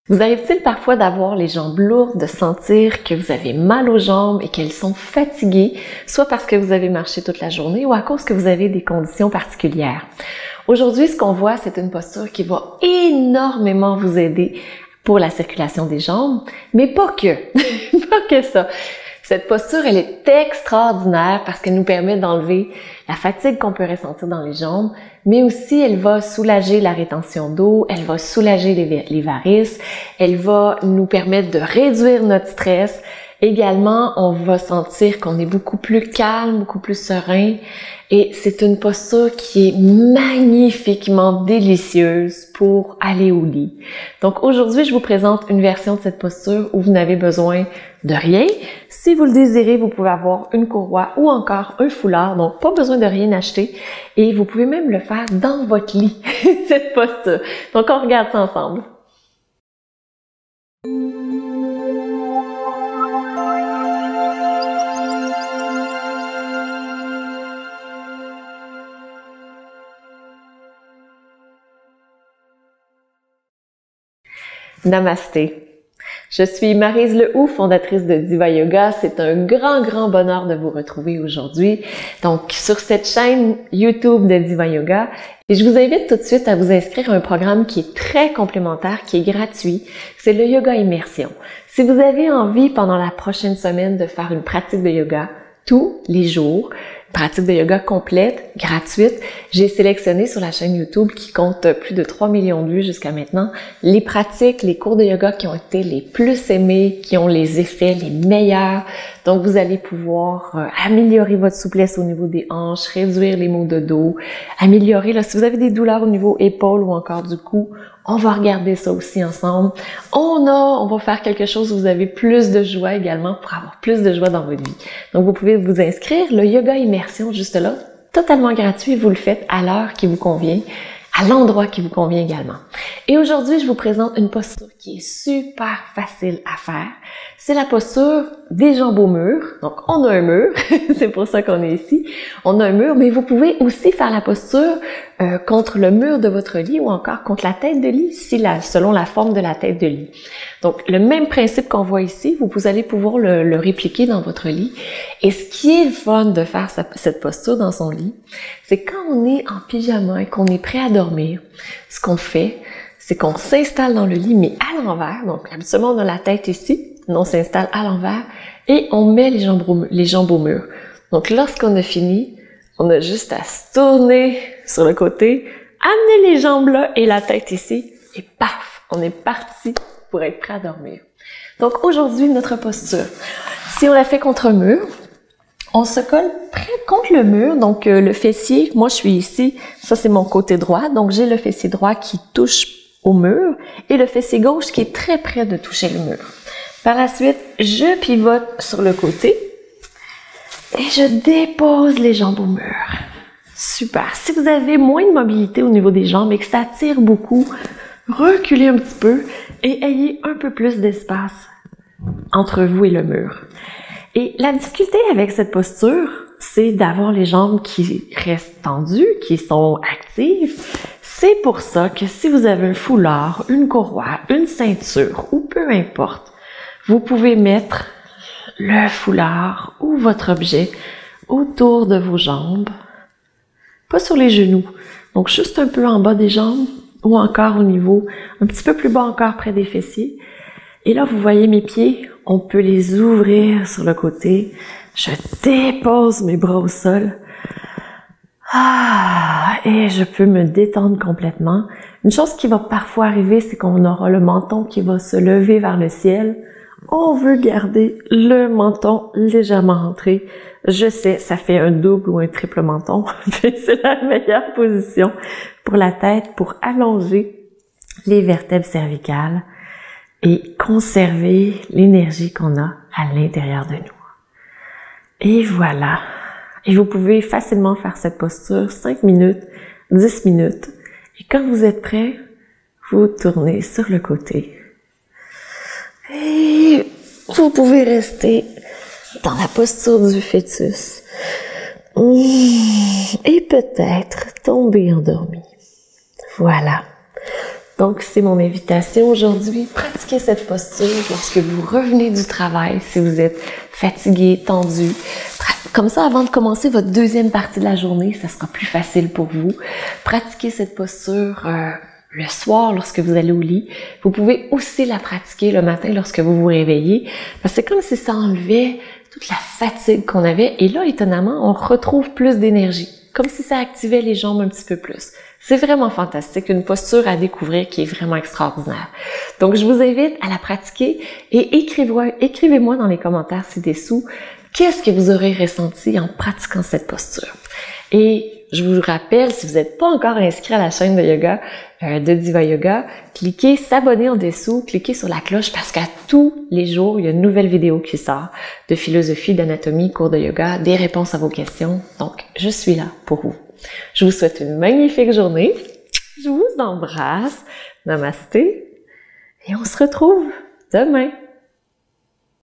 Vous arrive-t-il parfois d'avoir les jambes lourdes, de sentir que vous avez mal aux jambes et qu'elles sont fatiguées, soit parce que vous avez marché toute la journée ou à cause que vous avez des conditions particulières? Aujourd'hui, ce qu'on voit, c'est une posture qui va énormément vous aider pour la circulation des jambes, mais pas que, pas que ça. Cette posture, elle est extraordinaire parce qu'elle nous permet d'enlever la fatigue qu'on peut ressentir dans les jambes, mais aussi elle va soulager la rétention d'eau, elle va soulager les varices, elle va nous permettre de réduire notre stress. Également, on va sentir qu'on est beaucoup plus calme, beaucoup plus serein. Et c'est une posture qui est magnifiquement délicieuse pour aller au lit. Donc aujourd'hui, je vous présente une version de cette posture où vous n'avez besoin de rien. Si vous le désirez, vous pouvez avoir une courroie ou encore un foulard. Donc pas besoin de rien acheter. Et vous pouvez même le faire dans votre lit, cette posture. Donc on regarde ça ensemble. Namasté. Je suis Maryse Lehoux, fondatrice de Diva Yoga. C'est un grand bonheur de vous retrouver aujourd'hui. Donc, sur cette chaîne YouTube de Diva Yoga. Et je vous invite tout de suite à vous inscrire à un programme qui est très complémentaire, qui est gratuit. C'est le Yoga Immersion. Si vous avez envie, pendant la prochaine semaine, de faire une pratique de yoga tous les jours, pratique de yoga complète, gratuite. J'ai sélectionné sur la chaîne YouTube qui compte plus de 3 millions de vues jusqu'à maintenant, les pratiques, les cours de yoga qui ont été les plus aimés, qui ont les effets les meilleurs. Donc, vous allez pouvoir améliorer votre souplesse au niveau des hanches, réduire les maux de dos, améliorer, là, si vous avez des douleurs au niveau épaule ou encore du cou, on va regarder ça aussi ensemble. On va faire quelque chose où vous avez plus de joie également pour avoir plus de joie dans votre vie. Donc, vous pouvez vous inscrire. Le Yoga Immersion, juste là, totalement gratuit. Vous le faites à l'heure qui vous convient, à l'endroit qui vous convient également. Et aujourd'hui, je vous présente une posture qui est super facile à faire. C'est la posture des jambes au mur. Donc, on a un mur, c'est pour ça qu'on est ici. On a un mur, mais vous pouvez aussi faire la posture contre le mur de votre lit ou encore contre la tête de lit, selon la forme de la tête de lit. Donc, le même principe qu'on voit ici, vous allez pouvoir le répliquer dans votre lit. Et ce qui est le fun de faire cette posture dans son lit, c'est quand on est en pyjama et qu'on est prêt à dormir, ce qu'on fait, c'est qu'on s'installe dans le lit, mais à l'envers. Donc, habituellement, on a la tête ici, on s'installe à l'envers et on met les jambes au mur. Donc, lorsqu'on a fini, on a juste à se tourner sur le côté, amener les jambes là et la tête ici, et paf, on est parti pour être prêt à dormir. Donc, aujourd'hui, notre posture, si on la fait contre un mur, on se colle près contre le mur, donc le fessier, moi je suis ici, ça c'est mon côté droit, donc j'ai le fessier droit qui touche au mur et le fessier gauche qui est très près de toucher le mur. Par la suite, je pivote sur le côté et je dépose les jambes au mur. Super! Si vous avez moins de mobilité au niveau des jambes et que ça tire beaucoup, reculez un petit peu et ayez un peu plus d'espace entre vous et le mur. Et la difficulté avec cette posture, c'est d'avoir les jambes qui restent tendues, qui sont actives. C'est pour ça que si vous avez un foulard, une courroie, une ceinture ou peu importe, vous pouvez mettre le foulard ou votre objet autour de vos jambes, pas sur les genoux, donc juste un peu en bas des jambes ou encore au niveau un petit peu plus bas encore près des fessiers. Et là, vous voyez mes pieds, on peut les ouvrir sur le côté. Je dépose mes bras au sol. Et je peux me détendre complètement. Une chose qui va parfois arriver, c'est qu'on aura le menton qui va se lever vers le ciel. On veut garder le menton légèrement rentré. Je sais, ça fait un double ou un triple menton, mais c'est la meilleure position pour la tête, pour allonger les vertèbres cervicales et conserver l'énergie qu'on a à l'intérieur de nous. Et voilà. Et vous pouvez facilement faire cette posture 5 minutes, 10 minutes. Et quand vous êtes prêt, vous tournez sur le côté. Et vous pouvez rester dans la posture du fœtus. Et peut-être tomber endormi. Voilà. Donc, c'est mon invitation aujourd'hui. Pratiquez cette posture lorsque vous revenez du travail, si vous êtes fatigué, tendu. Comme ça, avant de commencer votre deuxième partie de la journée, ça sera plus facile pour vous. Pratiquez cette posture le soir lorsque vous allez au lit. Vous pouvez aussi la pratiquer le matin lorsque vous vous réveillez. Parce que c'est comme si ça enlevait toute la fatigue qu'on avait. Et là, étonnamment, on retrouve plus d'énergie. Comme si ça activait les jambes un petit peu plus. C'est vraiment fantastique, une posture à découvrir qui est vraiment extraordinaire. Donc, je vous invite à la pratiquer et écrivez-moi dans les commentaires ci-dessous qu'est-ce que vous aurez ressenti en pratiquant cette posture. Et je vous rappelle, si vous n'êtes pas encore inscrit à la chaîne de yoga de Diva Yoga, cliquez s'abonner en dessous, cliquez sur la cloche parce qu'à tous les jours, il y a une nouvelle vidéo qui sort de philosophie, d'anatomie, cours de yoga, des réponses à vos questions. Donc, je suis là pour vous. Je vous souhaite une magnifique journée. Je vous embrasse. Namasté. Et on se retrouve demain.